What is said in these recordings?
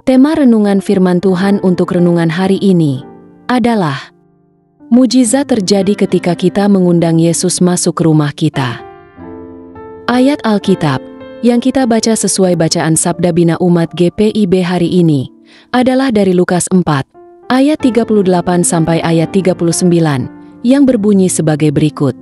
Tema renungan firman Tuhan untuk renungan hari ini adalah mujizat terjadi ketika kita mengundang Yesus masuk ke rumah kita. Ayat Alkitab yang kita baca sesuai bacaan Sabda Bina Umat GPIB hari ini adalah dari Lukas 4 ayat 38 sampai ayat 39 yang berbunyi sebagai berikut.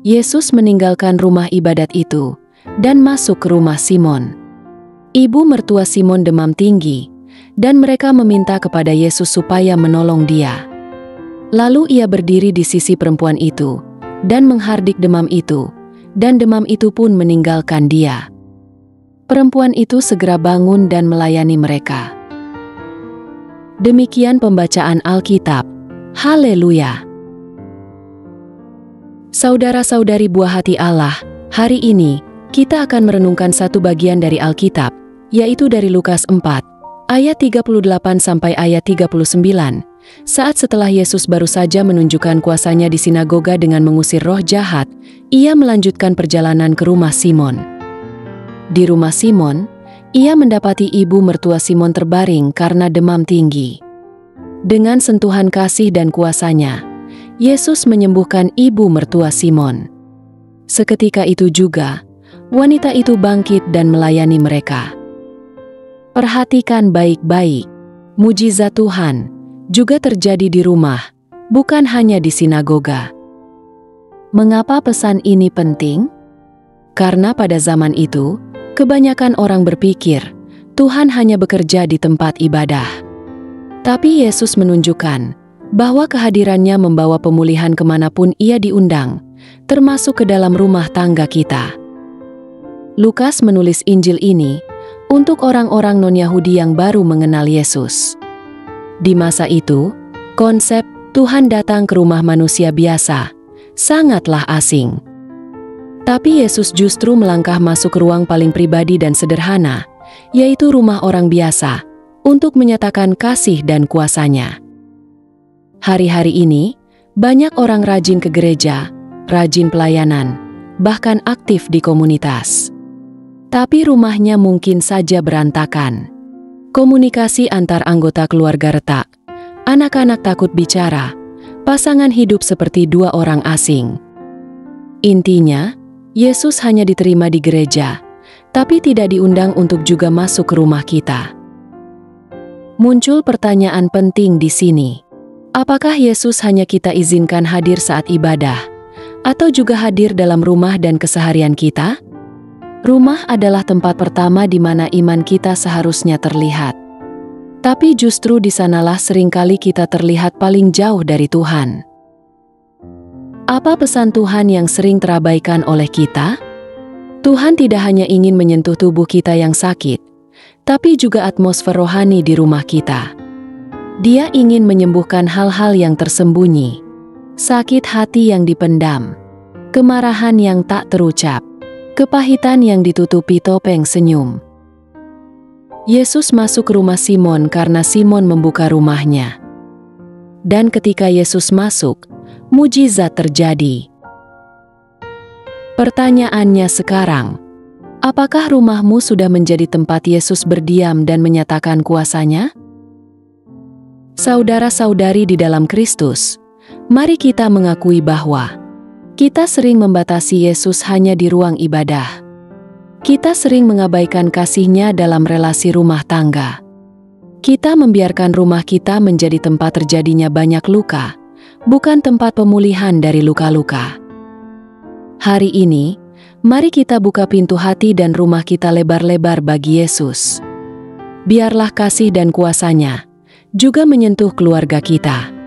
Yesus meninggalkan rumah ibadat itu dan masuk ke rumah Simon. Ibu mertua Simon demam tinggi, dan mereka meminta kepada Yesus supaya menolong dia. Lalu ia berdiri di sisi perempuan itu, dan menghardik demam itu, dan demam itu pun meninggalkan dia. Perempuan itu segera bangun dan melayani mereka. Demikian pembacaan Alkitab. Haleluya! Saudara-saudari buah hati Allah, hari ini kita akan merenungkan satu bagian dari Alkitab, yaitu dari Lukas 4, ayat 38 sampai ayat 39, saat setelah Yesus baru saja menunjukkan kuasanya di sinagoga dengan mengusir roh jahat, ia melanjutkan perjalanan ke rumah Simon. Di rumah Simon, ia mendapati ibu mertua Simon terbaring karena demam tinggi. Dengan sentuhan kasih dan kuasanya, Yesus menyembuhkan ibu mertua Simon. Seketika itu juga, wanita itu bangkit dan melayani mereka. Perhatikan baik-baik, mujizat Tuhan juga terjadi di rumah, bukan hanya di sinagoga. Mengapa pesan ini penting? Karena pada zaman itu, kebanyakan orang berpikir Tuhan hanya bekerja di tempat ibadah. Tapi Yesus menunjukkan bahwa kehadirannya membawa pemulihan kemanapun ia diundang, termasuk ke dalam rumah tangga kita. Lukas menulis Injil ini untuk orang-orang non-Yahudi yang baru mengenal Yesus. Di masa itu, konsep Tuhan datang ke rumah manusia biasa sangatlah asing. Tapi Yesus justru melangkah masuk ke ruang paling pribadi dan sederhana, yaitu rumah orang biasa, untuk menyatakan kasih dan kuasanya. Hari-hari ini, banyak orang rajin ke gereja, rajin pelayanan, bahkan aktif di komunitas. Tapi rumahnya mungkin saja berantakan. Komunikasi antar anggota keluarga retak, anak-anak takut bicara, pasangan hidup seperti dua orang asing. Intinya, Yesus hanya diterima di gereja, tapi tidak diundang untuk juga masuk ke rumah kita. Muncul pertanyaan penting di sini. Apakah Yesus hanya kita izinkan hadir saat ibadah, atau juga hadir dalam rumah dan keseharian kita? Rumah adalah tempat pertama di mana iman kita seharusnya terlihat. Tapi justru di sanalah seringkali kita terlihat paling jauh dari Tuhan. Apa pesan Tuhan yang sering terabaikan oleh kita? Tuhan tidak hanya ingin menyentuh tubuh kita yang sakit, tapi juga atmosfer rohani di rumah kita. Dia ingin menyembuhkan hal-hal yang tersembunyi, sakit hati yang dipendam, kemarahan yang tak terucap, kepahitan yang ditutupi topeng senyum. Yesus masuk ke rumah Simon karena Simon membuka rumahnya. Dan ketika Yesus masuk, mujizat terjadi. Pertanyaannya sekarang, apakah rumahmu sudah menjadi tempat Yesus berdiam dan menyatakan kuasanya? Saudara-saudari di dalam Kristus, mari kita mengakui bahwa kita sering membatasi Yesus hanya di ruang ibadah. Kita sering mengabaikan kasih-Nya dalam relasi rumah tangga. Kita membiarkan rumah kita menjadi tempat terjadinya banyak luka, bukan tempat pemulihan dari luka-luka. Hari ini, mari kita buka pintu hati dan rumah kita lebar-lebar bagi Yesus. Biarlah kasih dan kuasa-Nya juga menyentuh keluarga kita.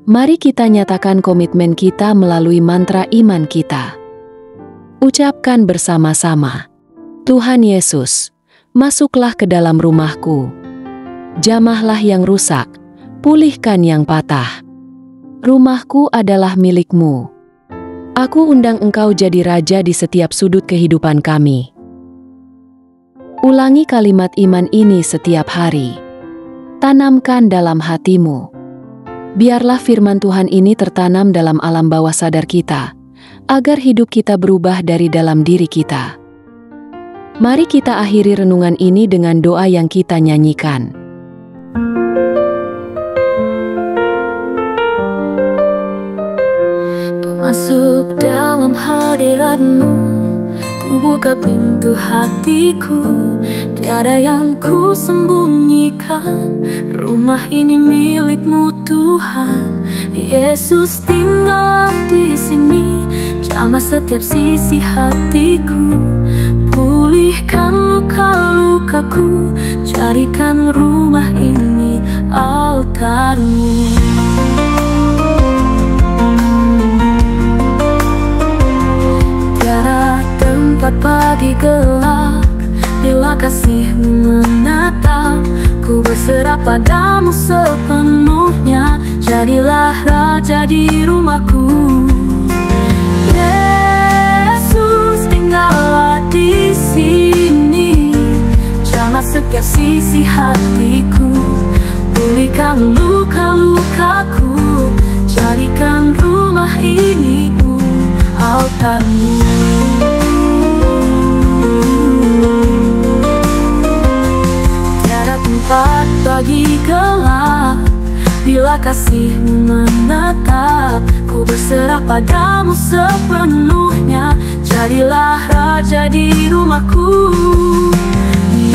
Mari kita nyatakan komitmen kita melalui mantra iman kita. Ucapkan bersama-sama, Tuhan Yesus, masuklah ke dalam rumahku. Jamahlah yang rusak, pulihkan yang patah. Rumahku adalah milik-Mu. Aku undang Engkau jadi raja di setiap sudut kehidupan kami. Ulangi kalimat iman ini setiap hari. Tanamkan dalam hatimu. Biarlah firman Tuhan ini tertanam dalam alam bawah sadar kita, agar hidup kita berubah dari dalam diri kita. Mari kita akhiri renungan ini dengan doa yang kita nyanyikan. Masuk dalam hadirat-Mu, Ku buka pintu hatiku. Tiada yang ku sembunyikan, rumah ini milik-Mu Tuhan. Yesus tinggal di sini, jamah setiap sisi hatiku. Pulihkan luka-lukaku, jadikan rumah ini altar-Mu. Tempat bagi gelap, bila kasih-Mu menatap. Ku berserah pada-Mu sepenuhnya, jadilah Raja di rumahku. Yesus, tinggallah di sini, jamah setiap sisi hatiku. Pulihkan luka-lukaku, jadikan rumah ini altar-Mu. Tempat bagi gelap, bila kasih-Mu menatap. Ku berserah pada-Mu sepenuhnya, jadilah Raja di rumahku.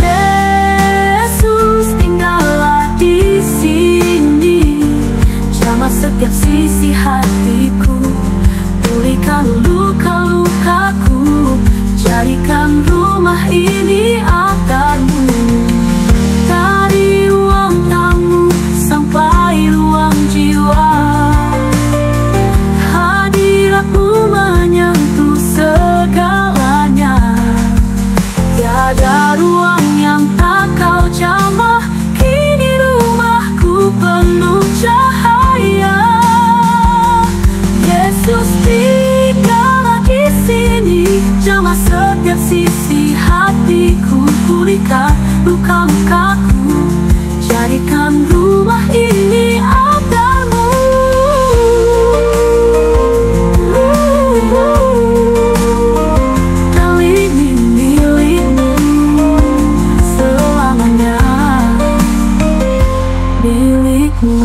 Yesus, tinggallah di sini, jamah setiap sisi hatiku. Pulihkan luka-lukaku, jadikan rumah ini altar-Mu. Dari ruang tamu sampai ruang jiwa, hadirat-Mu menyentuh segalanya. Tiada ruang yang tak Kau jamah, kini rumahku penuh cahaya. Yesus, tinggallah di sini, jamah setiap sisi hatiku. Pulihkan luka-lukaku, jadikan rumah ini altar-Mu. Kali ini milik-Mu, selamanya milik-Mu.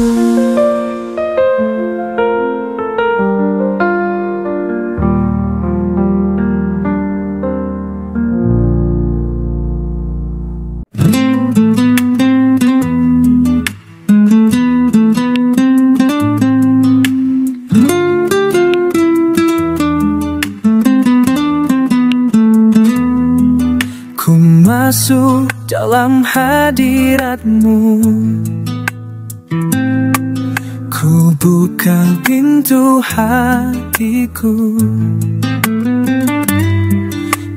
Masuk dalam hadirat-Mu, ku buka pintu hatiku.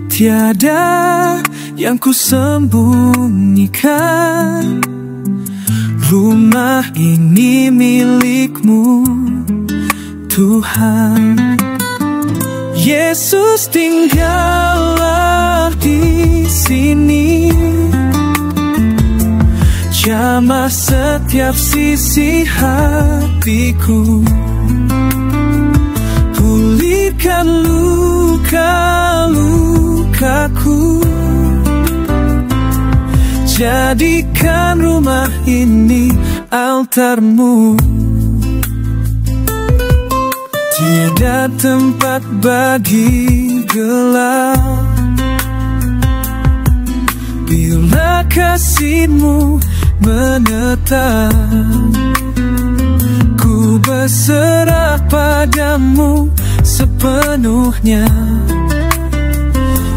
Tiada yang ku sembunyikan, rumah ini milik-Mu Tuhan. Yesus, tinggallah di sini, jamah setiap sisi hatiku. Pulihkan luka-lukaku, jadikan rumah ini altar-Mu. Tiada tempat bagi gelap, bila kasih-Mu menetap. Ku berserah pada-Mu sepenuhnya,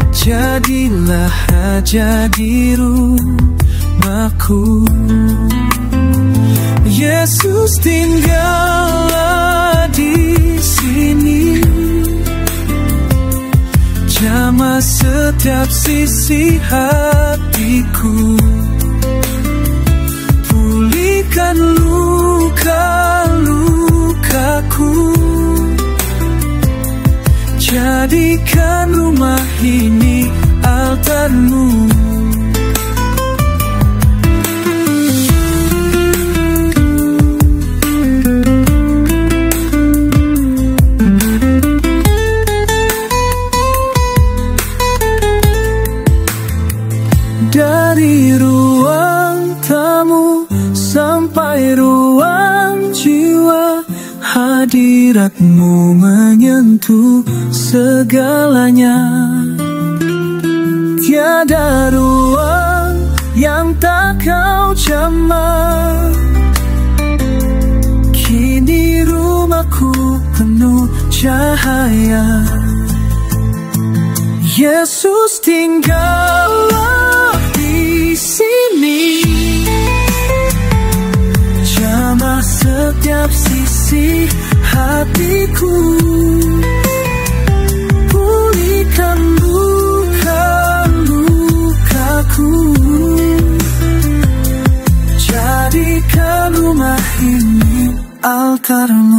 jadilah Raja di rumahku. Yesus, tinggallah di sini, jamah setiap sisi hatiku. Pulihkan luka-lukaku, jadikan rumah ini altar-Mu. Dari ruang tamu sampai ruang jiwa, hadiratmu menyentuh segalanya. Tiada ruang yang tak kau jamah. Kini rumahku penuh cahaya. Yesus tinggallah di sini, jamah setiap sisi hatiku, pulihkan luka-lukaku, jadikan rumah ini altarmu.